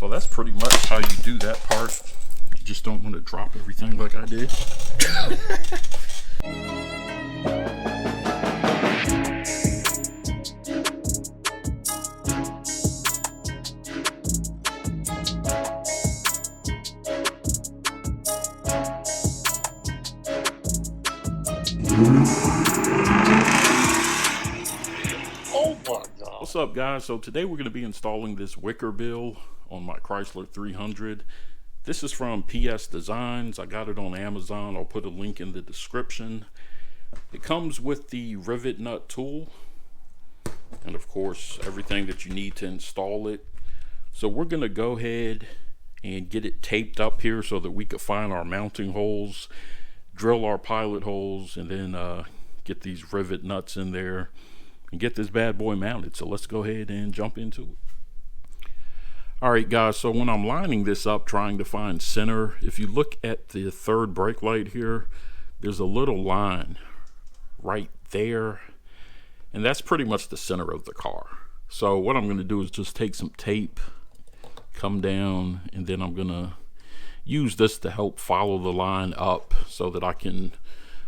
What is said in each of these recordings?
So that's pretty much how you do that part. You just don't want to drop everything like I did. Oh my God. What's up, guys? So today we're going to be installing this wicker bill on my CHRYSLER 300. This is from PSDesigns. I got it on Amazon. I'll put a link in the description. It comes with the rivet nut tool and of course everything that you need to install it. So we're going to go ahead and get it taped up here so that we could find our mounting holes, drill our pilot holes, and then get these rivet nuts in there and get this bad boy mounted. So let's go ahead and jump into it. Alright guys, so when I'm lining this up trying to find center, if you look at the third brake light here, there's a little line right there, and that's pretty much the center of the car. So what I'm going to do is just take some tape, come down, and then I'm going to use this to help follow the line up so that I can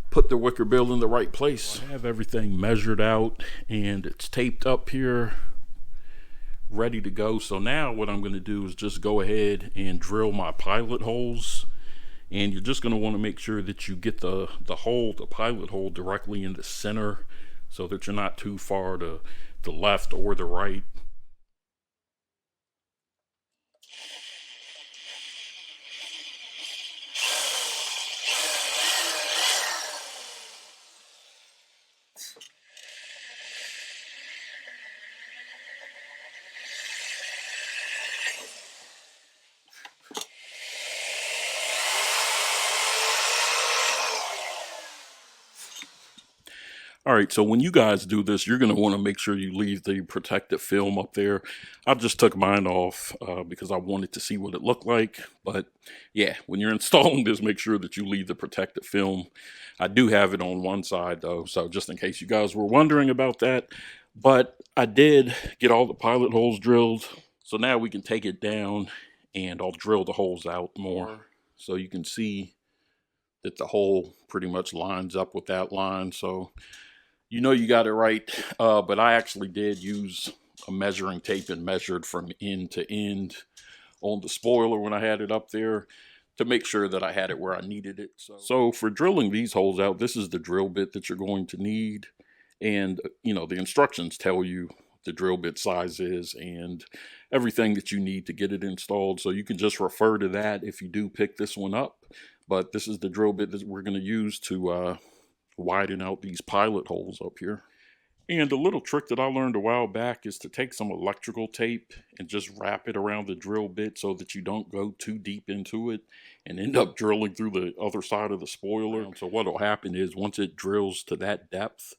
put the wicker bill in the right place. I have everything measured out and it's taped up here, ready to go. So now what I'm going to do is just go ahead and drill my pilot holes, and you're just going to want to make sure that you get the pilot hole directly in the center so that you're not too far to the left or the right. All right, so when you guys do this, you're going to want to make sure you leave the protective film up there. I just took mine off because I wanted to see what it looked like. But yeah, when you're installing this, make sure that you leave the protective film. I do have it on one side though, so just in case you guys were wondering about that. But I did get all the pilot holes drilled. So now we can take it down and I'll drill the holes out more so you can see that the hole pretty much lines up with that line. So you know you got it right, but I actually did use a measuring tape and measured from end to end on the spoiler when I had it up there to make sure that I had it where I needed it. So for drilling these holes out, this is the drill bit that you're going to need, and you know the instructions tell you the drill bit size is and everything that you need to get it installed, so you can just refer to that if you do pick this one up. But this is the drill bit that we're going to use to widen out these pilot holes up here. And a little trick that I learned a while back is to take some electrical tape and just wrap it around the drill bit so that you don't go too deep into it and end up drilling through the other side of the spoiler. So what will happen is once it drills to that depth,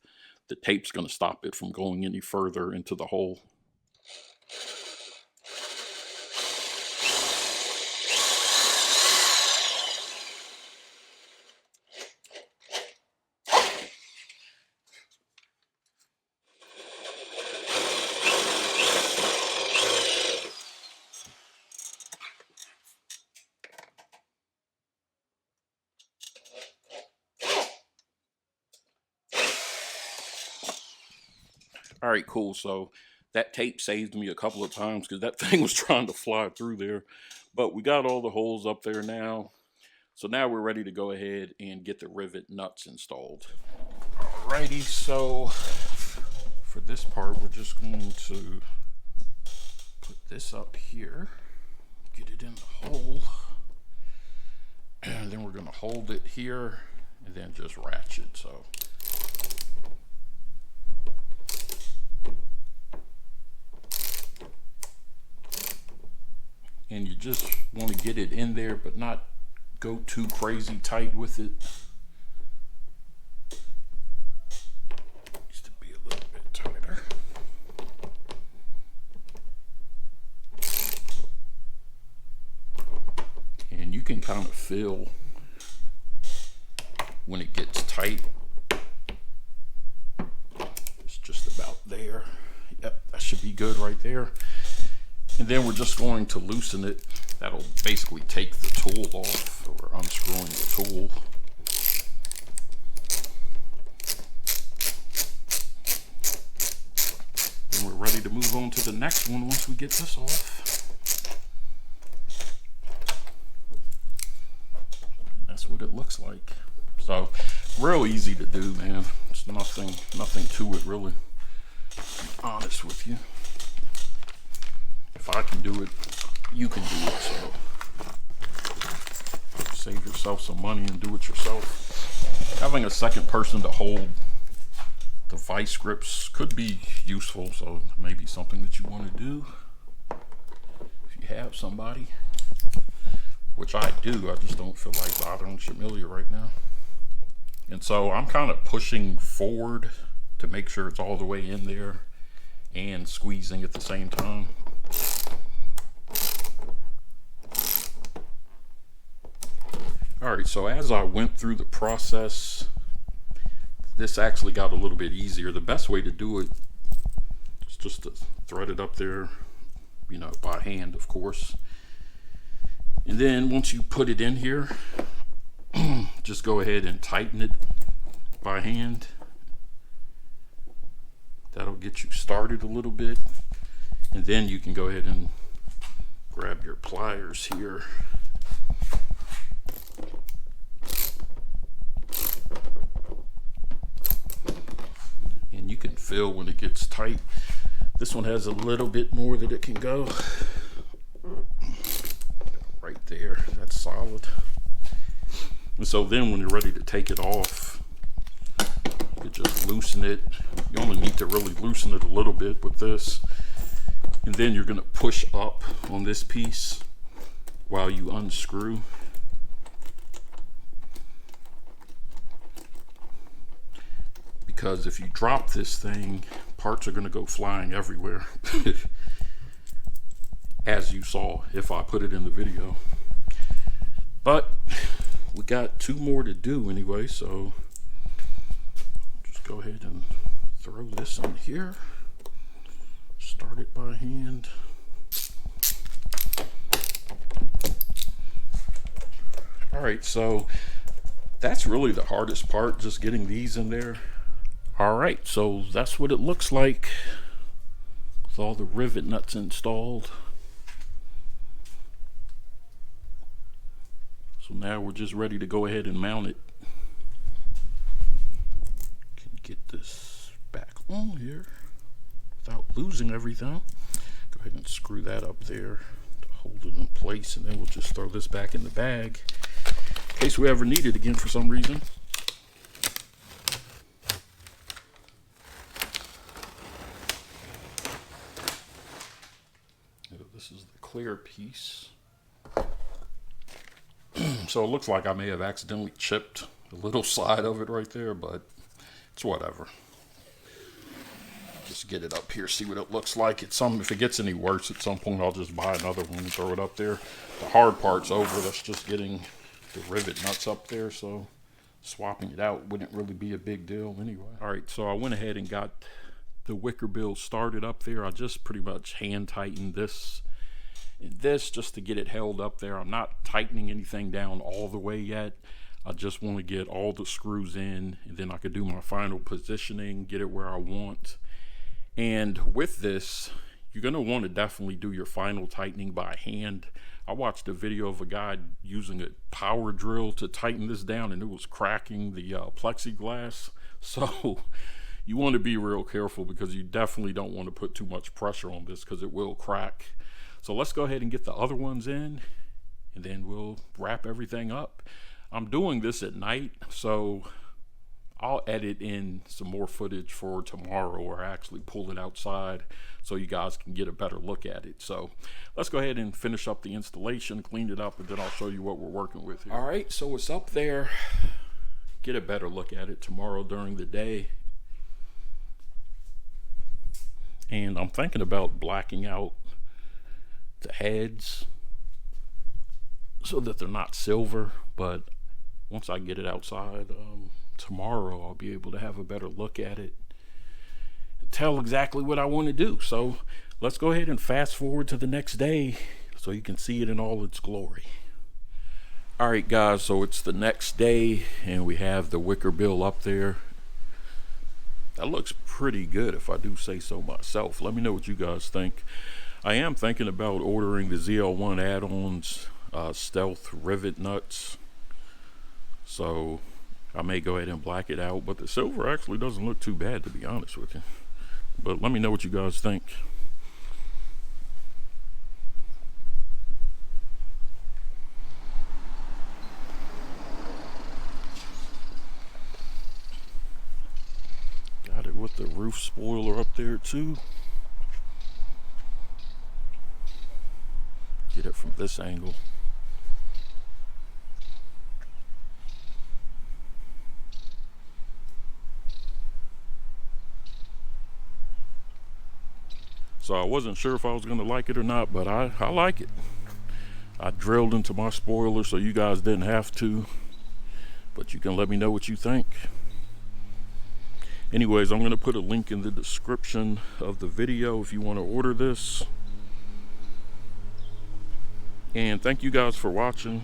the tape's going to stop it from going any further into the hole. All right, cool. So that tape saved me a couple of times because that thing was trying to fly through there. But we got all the holes up there now. So now we're ready to go ahead and get the rivet nuts installed. Alrighty, so for this part, we're just going to put this up here, get it in the hole, and then we're going to hold it here and then just ratchet. So and you just want to get it in there but not go too crazy tight with it. Needs to be a little bit tighter. And you can kind of feel when it gets tight. It's just about there. Yep, that should be good right there. And then we're just going to loosen it. That'll basically take the tool off. So we're unscrewing the tool. Then we're ready to move on to the next one once we get this off. And that's what it looks like. So real easy to do, man. It's nothing to it really. To be honest with you. If I can do it, you can do it. So save yourself some money and do it yourself. Having a second person to hold the vice grips could be useful. So maybe something that you want to do if you have somebody, which I do. I just don't feel like bothering Shamilia right now. And so I'm kind of pushing forward to make sure it's all the way in there and squeezing at the same time. Alright, so as I went through the process, this actually got a little bit easier. The best way to do it is just to thread it up there, you know, by hand, of course. And then once you put it in here, just go ahead and tighten it by hand. That'll get you started a little bit. And then you can go ahead and grab your pliers here. And you can feel when it gets tight. This one has a little bit more that it can go. Right there, that's solid. And so then when you're ready to take it off, you just loosen it. You only need to really loosen it a little bit with this. And then you're going to push up on this piece while you unscrew. Because if you drop this thing, parts are going to go flying everywhere. As you saw if I put it in the video. But we got 2 more to do anyway, so just go ahead and throw this in here. Start it by hand. Alright, so that's really the hardest part, just getting these in there. Alright, so that's what it looks like with all the rivet nuts installed. So now we're just ready to go ahead and mount it. Can get this back on here without losing everything. Go ahead and screw that up there to hold it in place, and then we'll just throw this back in the bag in case we ever need it again for some reason. This is the clear piece. So it looks like I may have accidentally chipped the little side of it right there, but it's whatever. Just get it up here, see what it looks like. If it gets any worse at some point, I'll just buy another one and throw it up there. The hard part's over. That's just getting the rivet nuts up there, so swapping it out wouldn't really be a big deal anyway. All right, so I went ahead and got the wicker build started up there. I just pretty much hand tightened this and this just to get it held up there. I'm not tightening anything down all the way yet. I just want to get all the screws in, and then I could do my final positioning, get it where I want. And with this, you're going to want to definitely do your final tightening by hand. I watched a video of a guy using a power drill to tighten this down, and it was cracking the plexiglass. So you want to be real careful, because you definitely don't want to put too much pressure on this, because it will crack. So let's go ahead and get the other ones in, and then we'll wrap everything up. I'm doing this at night, so I'll edit in some more footage for tomorrow, or actually pull it outside so you guys can get a better look at it. So let's go ahead and finish up the installation, clean it up, and then I'll show you what we're working with here. All right, so it's up there. Get a better look at it tomorrow during the day. And I'm thinking about blacking out the heads so that they're not silver, but once I get it outside tomorrow, I'll be able to have a better look at it and tell exactly what I want to do. So let's go ahead and fast forward to the next day so you can see it in all its glory. All right, guys, so it's the next day and we have the wicker bill up there. That looks pretty good if I do say so myself. Let me know what you guys think. I am thinking about ordering the ZL1 add-ons, stealth rivet nuts. So I may go ahead and black it out, but the silver actually doesn't look too bad, to be honest with you. But let me know what you guys think. Got it with the roof spoiler up there too. Get it from this angle. So I wasn't sure if I was going to like it or not, but I like it. I drilled into my spoiler so you guys didn't have to, but you can let me know what you think. Anyways, I'm going to put a link in the description of the video if you want to order this. And thank you guys for watching.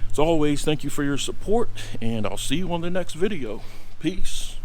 As always, thank you for your support, and I'll see you on the next video. Peace.